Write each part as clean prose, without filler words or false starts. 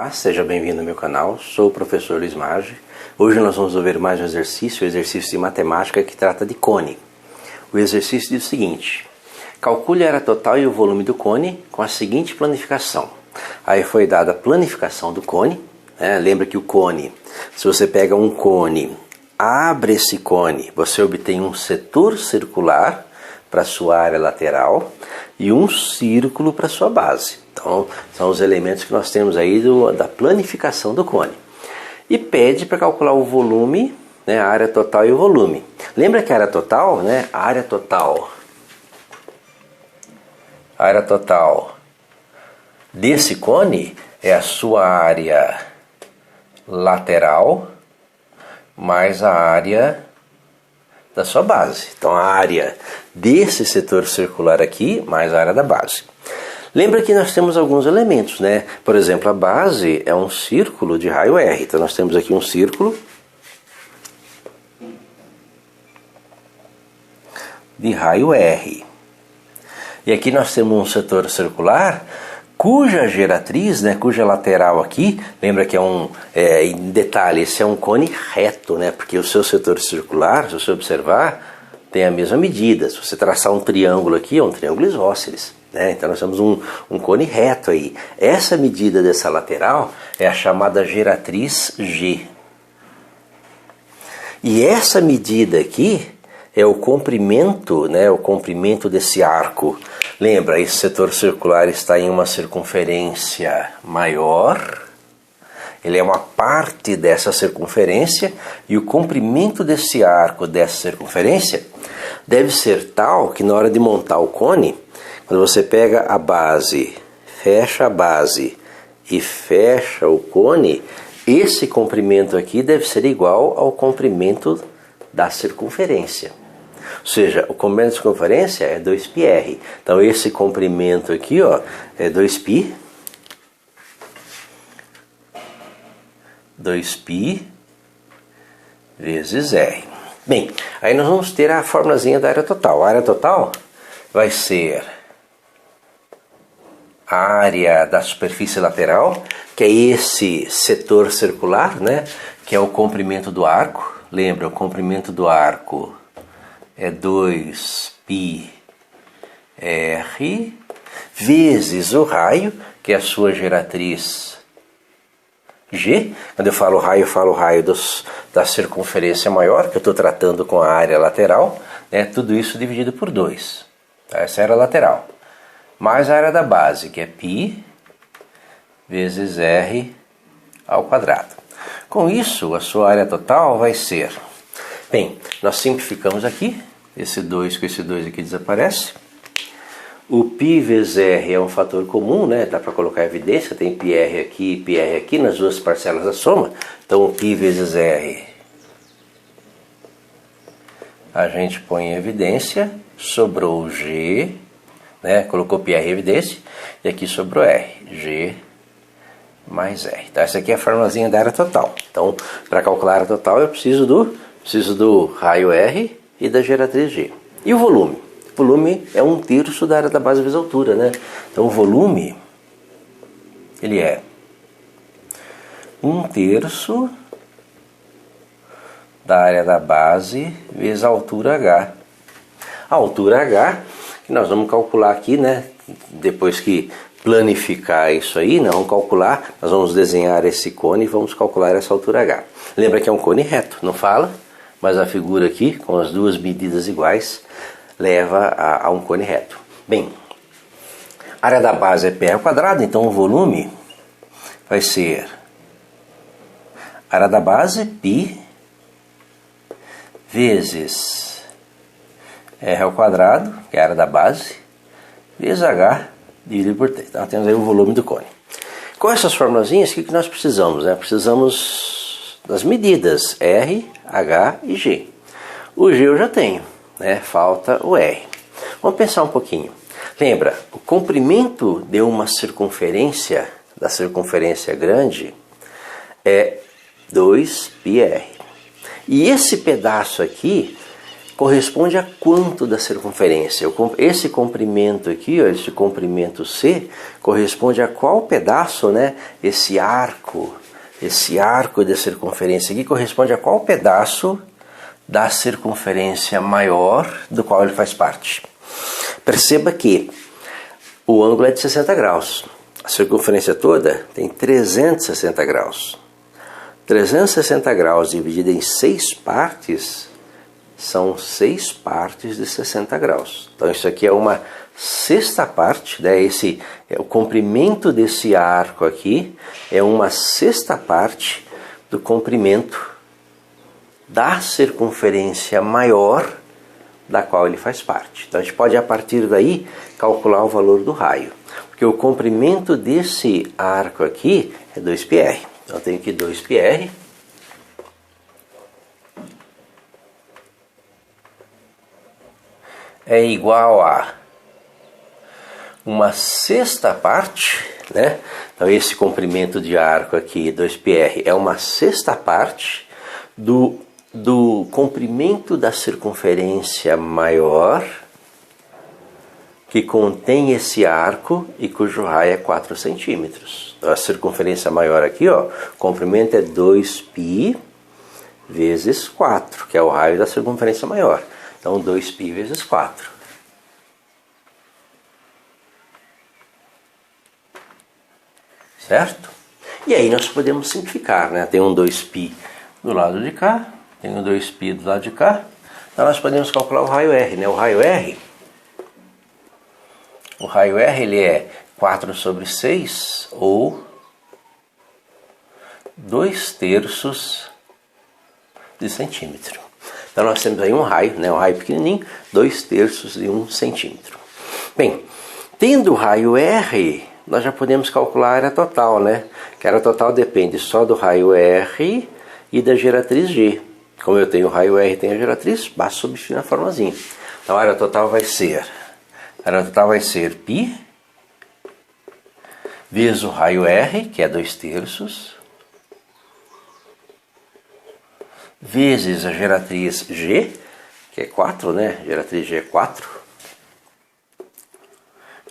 Olá, seja bem-vindo ao meu canal, sou o professor Luiz Maggi. Hoje nós vamos ver mais um exercício, de matemática que trata de cone. O exercício diz o seguinte: calcule a área total e o volume do cone com a seguinte planificação. Aí foi dada a planificação do cone, né? Lembra que o cone, se você pega um cone, abre esse cone, você obtém um setor circular para sua área lateral e um círculo para sua base. Então, são os elementos que nós temos aí da planificação do cone. E pede para calcular o volume, né, a área total e o volume. Lembra que a área total, né, a área total desse cone é a sua área lateral mais a área da sua base. Então, a área desse setor circular aqui mais a área da base. Lembra que nós temos alguns elementos, né? Por exemplo, a base é um círculo de raio R. Então, nós temos aqui um círculo de raio R. E aqui nós temos um setor circular cuja geratriz, né, cuja lateral aqui, lembra que em detalhe, esse é um cone reto, né? Porque o seu setor circular, se você observar, tem a mesma medida. Se você traçar um triângulo aqui, é um triângulo isósceles. Então nós temos um cone reto aí. Essa medida dessa lateral é a chamada geratriz G. E essa medida aqui é o comprimento, né, o comprimento desse arco. Lembra, esse setor circular está em uma circunferência maior. Ele é uma parte dessa circunferência e o comprimento desse arco, dessa circunferência, deve ser tal que na hora de montar o cone, quando você pega a base, fecha a base e fecha o cone, esse comprimento aqui deve ser igual ao comprimento da circunferência. Ou seja, o comprimento da circunferência é 2πr. Então esse comprimento aqui, ó, é 2π vezes r. Bem, aí nós vamos ter a formulazinha da área total. A área total vai ser a área da superfície lateral, que é esse setor circular, né, que é o comprimento do arco. Lembra, o comprimento do arco é 2πr vezes o raio, que é a sua geratriz G. Quando eu falo raio da circunferência maior, que eu estou tratando com a área lateral, né, tudo isso dividido por 2. Tá? Essa é a área lateral. Mais a área da base, que é π vezes r ao quadrado. Com isso, a sua área total vai ser... Bem, nós simplificamos aqui. Esse 2 com esse 2 aqui desaparece. O π vezes r é um fator comum, né? Dá para colocar evidência. Tem πr aqui e πr aqui nas duas parcelas da soma. Então, o π vezes r a gente põe em evidência. Sobrou g... né? Colocou πr em evidência, e aqui sobrou R, G mais R. Então essa aqui é a formulazinha da área total. Então, para calcular a área total, eu preciso do raio R e da geratriz G. E o volume? O volume é 1/3 da área da base vezes a altura, né? Então o volume, ele é 1/3 da área da base vezes a altura H. A altura H, que nós vamos calcular aqui, né? Depois que planificar isso aí, nós vamos calcular, nós vamos desenhar esse cone e vamos calcular essa altura H. Lembra que é um cone reto, não fala? Mas a figura aqui, com as duas medidas iguais, leva a um cone reto. Bem, a área da base é πr ao quadrado, então o volume vai ser a área da base, π, vezes r ao quadrado, que é a área da base, vezes h dividido por 3. Então temos aí o volume do cone. Com essas formulazinhas, o que nós precisamos? Precisamos das medidas R, H e G. O G eu já tenho, né? Falta o R. Vamos pensar um pouquinho. Lembra, o comprimento de uma circunferência, da circunferência grande, é 2πr. E esse pedaço aqui corresponde a quanto da circunferência? Esse comprimento aqui, ó, esse comprimento C, corresponde a qual pedaço, né? Esse arco de circunferência aqui corresponde a qual pedaço da circunferência maior do qual ele faz parte. Perceba que o ângulo é de 60 graus. A circunferência toda tem 360 graus. 360 graus dividido em 6 partes são 6 partes de 60 graus. Então isso aqui é uma sexta parte, né? O comprimento desse arco aqui é uma sexta parte do comprimento da circunferência maior da qual ele faz parte. Então a gente pode, a partir daí, calcular o valor do raio. Porque o comprimento desse arco aqui é 2πr. Então eu tenho que 2πr é igual a uma sexta parte, né? Então esse comprimento de arco aqui, 2πr, é uma sexta parte do comprimento da circunferência maior que contém esse arco e cujo raio é 4 centímetros. Então a circunferência maior aqui, ó, o comprimento é 2π vezes 4, que é o raio da circunferência maior. Então 2π vezes 4. Certo? E aí nós podemos simplificar, né? Tem um 2π do lado de cá, tem um 2π do lado de cá. Então nós podemos calcular o raio R, né? O raio R ele é 4/6 ou 2/3 de centímetro. Então nós temos aí um raio, né? Um raio pequenininho, 2/3 de 1 centímetro. Bem, tendo o raio R, nós já podemos calcular a área total, né? Que a área total depende só do raio R e da geratriz G. Como eu tenho o raio R e tenho a geratriz, basta substituir na formazinha. Então a área total vai ser π vezes o raio R, que é 2/3, vezes a geratriz G, que é 4, né? A geratriz G é 4,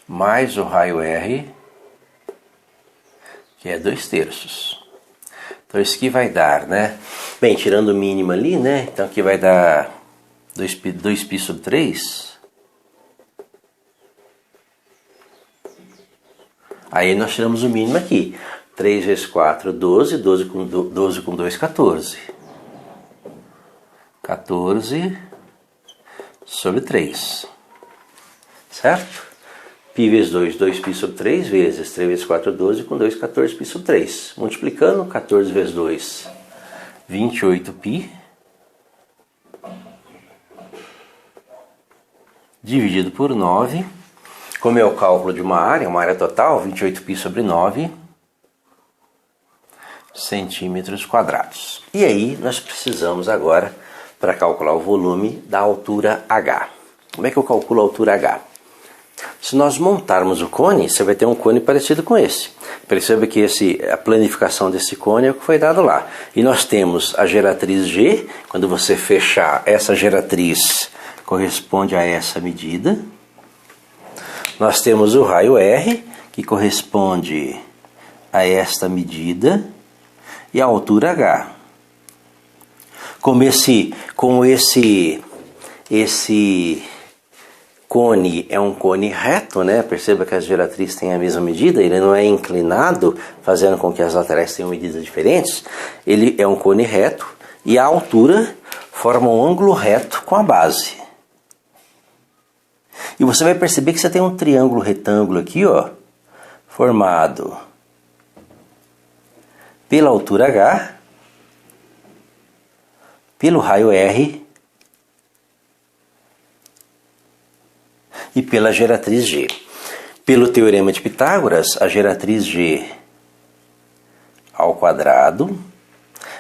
mais o raio R, que é 2/3. Então isso aqui vai dar, né? Bem, tirando o mínimo ali, né? Então aqui vai dar 2π/3. Aí nós tiramos o mínimo aqui. 3 vezes 4, 12. 12 com 2, 14. 14/3. Certo? π vezes 2, 2π/3 vezes 3 vezes 4, 12, com 2, 14π/3. Multiplicando, 14 vezes 2, 28π. Dividido por 9. Como é o cálculo de uma área total, 28π/9 centímetros quadrados. E aí nós precisamos agora, para calcular o volume, da altura H. Como é que eu calculo a altura H? Se nós montarmos o cone, você vai ter um cone parecido com esse. Perceba que a planificação desse cone é o que foi dado lá. E nós temos a geratriz G, quando você fechar essa geratriz, corresponde a essa medida. Nós temos o raio R, que corresponde a esta medida, e a altura H. Como esse cone é um cone reto, né? Perceba que as geratrizes têm a mesma medida, ele não é inclinado, fazendo com que as laterais tenham medidas diferentes. Ele é um cone reto e a altura forma um ângulo reto com a base. E você vai perceber que você tem um triângulo retângulo aqui, ó, formado pela altura H, pelo raio R e pela geratriz G. Pelo teorema de Pitágoras, a geratriz G ao quadrado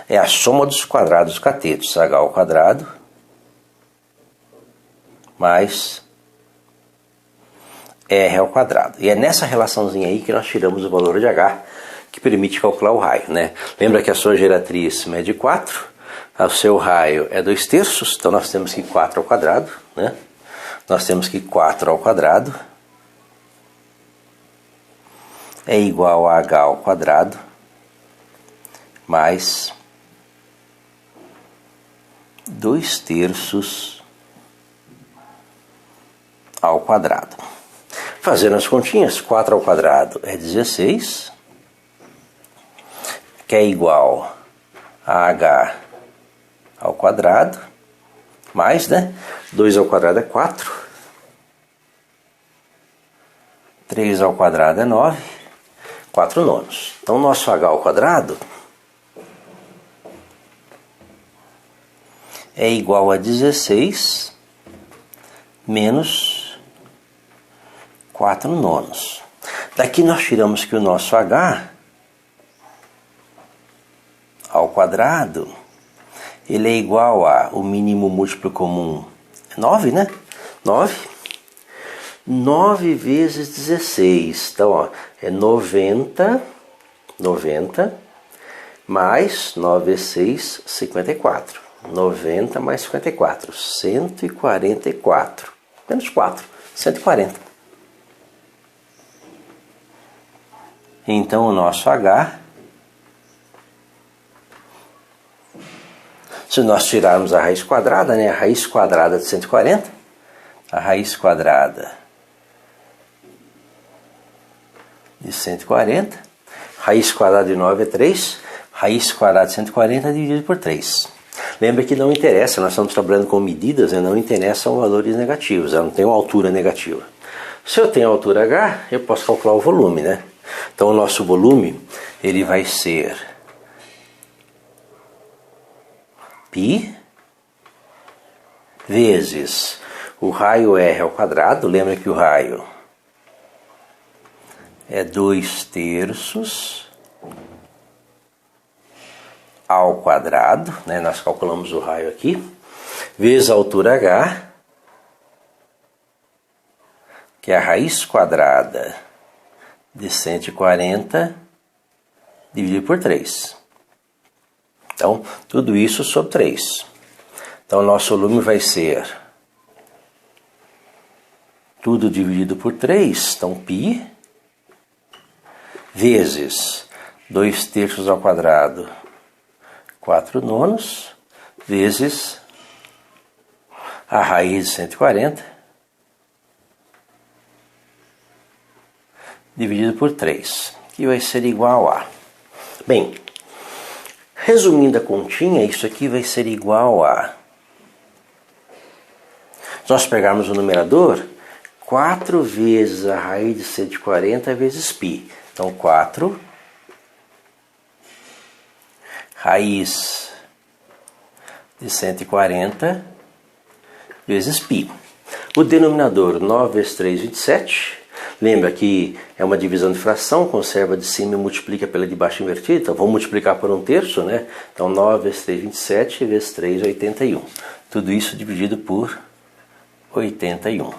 é a soma dos quadrados dos catetos, H ao quadrado mais R ao quadrado. E é nessa relaçãozinha aí que nós tiramos o valor de H, que permite calcular o raio, né? Lembra que a sua geratriz mede 4, O seu raio é 2/3, então nós temos que 4 ao quadrado, né? Nós temos que 4 ao quadrado é igual a h ao quadrado mais 2/3 ao quadrado. Fazendo as continhas, 4 ao quadrado é 16, que é igual a h ao quadrado, mais, né? 2 ao quadrado é 4, 3 ao quadrado é 9, 4 nonos. Então, nosso h ao quadrado é igual a 16 menos 4 nonos. Daqui nós tiramos que o nosso h ao quadrado, ele é igual a, o mínimo múltiplo comum é 9, né? 9 vezes 16. Então, ó, é 90 mais 9 vezes 6, 54. 90 mais 54, 144. Menos 4, 140. Então, o nosso h, se nós tirarmos a raiz quadrada, né? A raiz quadrada de 140, a raiz quadrada de 140, raiz quadrada de 9 é 3, raiz quadrada de 140 é dividido por 3. Lembra que não interessa, nós estamos trabalhando com medidas, né? Não interessam valores negativos, ela não tem uma altura negativa. Se eu tenho a altura h, eu posso calcular o volume, né? Então o nosso volume, ele vai ser π vezes o raio r ao quadrado. Lembra que o raio é 2/3 ao quadrado, né? Nós calculamos o raio aqui, vezes a altura h, que é a raiz quadrada de 140 dividido por 3. Então, tudo isso sobre 3. Então, o nosso volume vai ser tudo dividido por 3. Então, π vezes 2/3 ao quadrado, 4 nonos, vezes a raiz de 140 dividido por 3, que vai ser igual a... Bem, resumindo a continha, isso aqui vai ser igual a... Se nós pegarmos o numerador, 4 vezes a raiz de 140 vezes π. Então, 4 raiz de 140 vezes π. O denominador, 9 vezes 3, 27. Lembra que é uma divisão de fração, conserva de cima e multiplica pela de baixo invertida. Então, vamos multiplicar por 1/3, né? Então, 9 vezes 3, 27, vezes 3, 81. Tudo isso dividido por 81.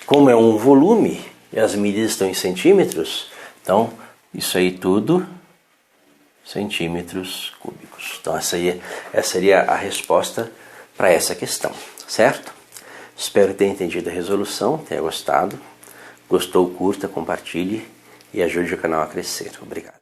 Como é um volume, e as medidas estão em centímetros, então, isso aí tudo centímetros cúbicos. Então, essa seria a resposta para essa questão, certo? Espero ter entendido a resolução, tenha gostado. Gostou, curta, compartilhe e ajude o canal a crescer. Obrigado.